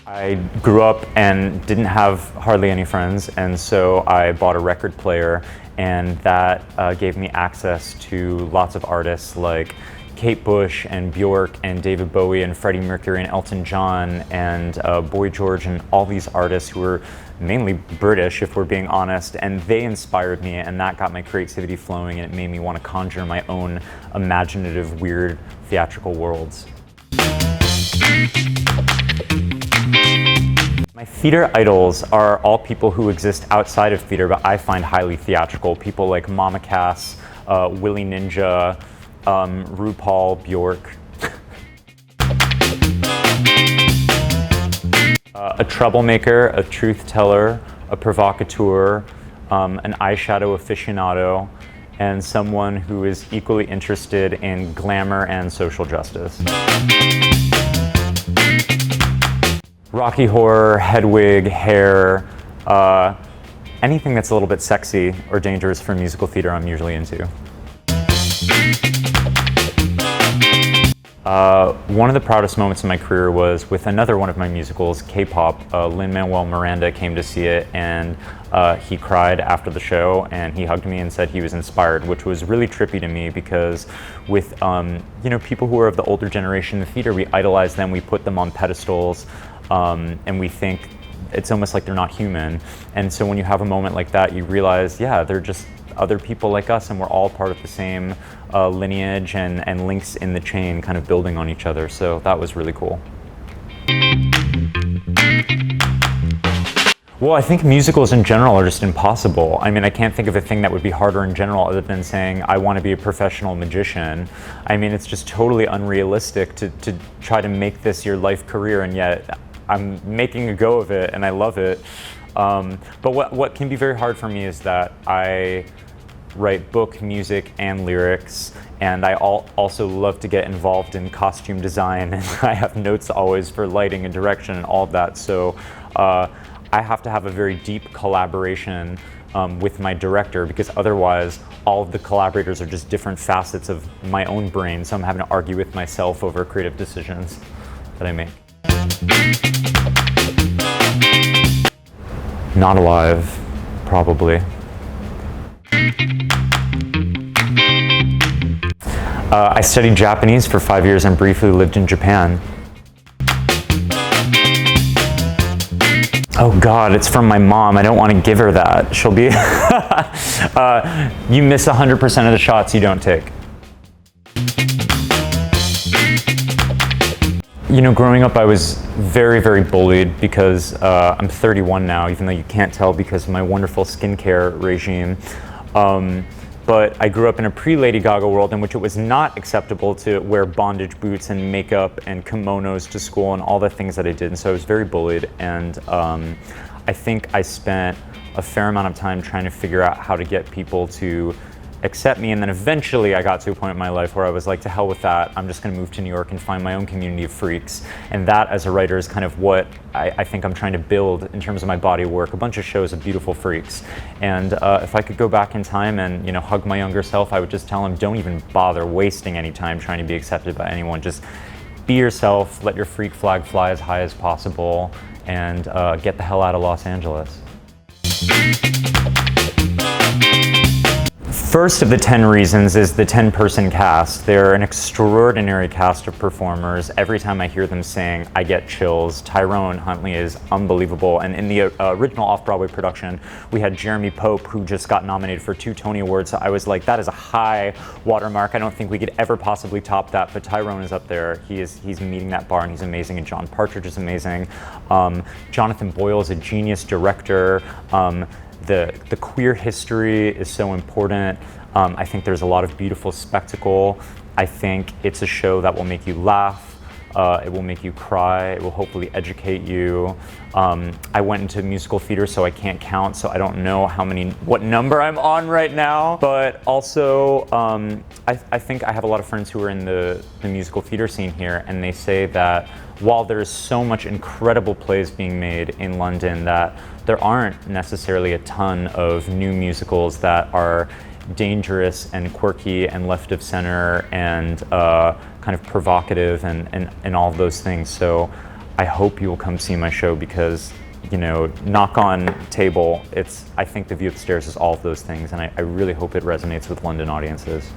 I grew up and didn't have hardly any friends, and so I bought a record player, and that gave me access to lots of artists like Kate Bush and Bjork and David Bowie and Freddie Mercury and Elton John and Boy George and all these artists who were mainly British, if we're being honest, and they inspired me, and that got my creativity flowing, and it made me want to conjure my own imaginative, weird theatrical worlds. My theater idols are all people who exist outside of theater, but I find highly theatrical. People like Mama Cass, Willie Ninja, RuPaul, Bjork. A troublemaker, a truth teller, a provocateur, an eyeshadow aficionado, and someone who is equally interested in glamour and social justice. Rocky Horror, Hedwig, Hair, anything that's a little bit sexy or dangerous for musical theater I'm usually into. One of the proudest moments in my career was with another one of my musicals, K-pop. Lin-Manuel Miranda came to see it, and he cried after the show, and he hugged me and said he was inspired, which was really trippy to me because with people who are of the older generation in the theater, we idolize them, we put them on pedestals, and we think it's almost like they're not human. And so when you have a moment like that, you realize, yeah, they're just other people like us, and we're all part of the same lineage and links in the chain kind of building on each other. So that was really cool. Well, I think musicals in general are just impossible. I mean, I can't think of a thing that would be harder in general other than saying, I want to be a professional magician. I mean, it's just totally unrealistic to try to make this your life career, and yet I'm making a go of it and I love it. But what can be very hard for me is that I write book, music, and lyrics, and I also love to get involved in costume design, and I have notes always for lighting and direction and all of that. So I have to have a very deep collaboration with my director, because otherwise all of the collaborators are just different facets of my own brain, so I'm having to argue with myself over creative decisions that I make. Not alive, probably. I studied Japanese for 5 years and briefly lived in Japan. Oh God, it's from my mom. I don't want to give her that. She'll be... You miss 100% of the shots you don't take. You know, growing up I was very, very bullied because I'm 31 now, even though you can't tell because of my wonderful skincare regime. But I grew up in a pre-Lady Gaga world in which it was not acceptable to wear bondage boots and makeup and kimonos to school and all the things that I did. And so I was very bullied, and I think I spent a fair amount of time trying to figure out how to get people to accept me, and then eventually I got to a point in my life where I was like, to hell with that, I'm just going to move to New York and find my own community of freaks. And that, as a writer, is kind of what I think I'm trying to build in terms of my body of work, a bunch of shows of beautiful freaks. And if I could go back in time and hug my younger self, I would just tell him, don't even bother wasting any time trying to be accepted by anyone. Just be yourself, let your freak flag fly as high as possible, and get the hell out of Los Angeles. First of the 10 reasons is the 10-person cast. They're an extraordinary cast of performers. Every time I hear them sing, I get chills. Tyrone Huntley is unbelievable. And in the original off-Broadway production, we had Jeremy Pope, who just got nominated for 2 Tony Awards. So I was like, that is a high watermark. I don't think we could ever possibly top that, but Tyrone is up there. He's meeting that bar, and he's amazing. And John Partridge is amazing. Jonathan Boyle is a genius director. The queer history is so important. I think there's a lot of beautiful spectacle. I think it's a show that will make you laugh. It will make you cry. It will hopefully educate you. I went into musical theater, so I can't count, so I don't know what number I'm on right now. But also, I think I have a lot of friends who are in the musical theater scene here, and they say that while there's so much incredible plays being made in London, that there aren't necessarily a ton of new musicals that are dangerous and quirky and left of center and kind of provocative and all of those things. So I hope you will come see my show because, you know, knock on table, I think The View Upstairs is all of those things, and I really hope it resonates with London audiences.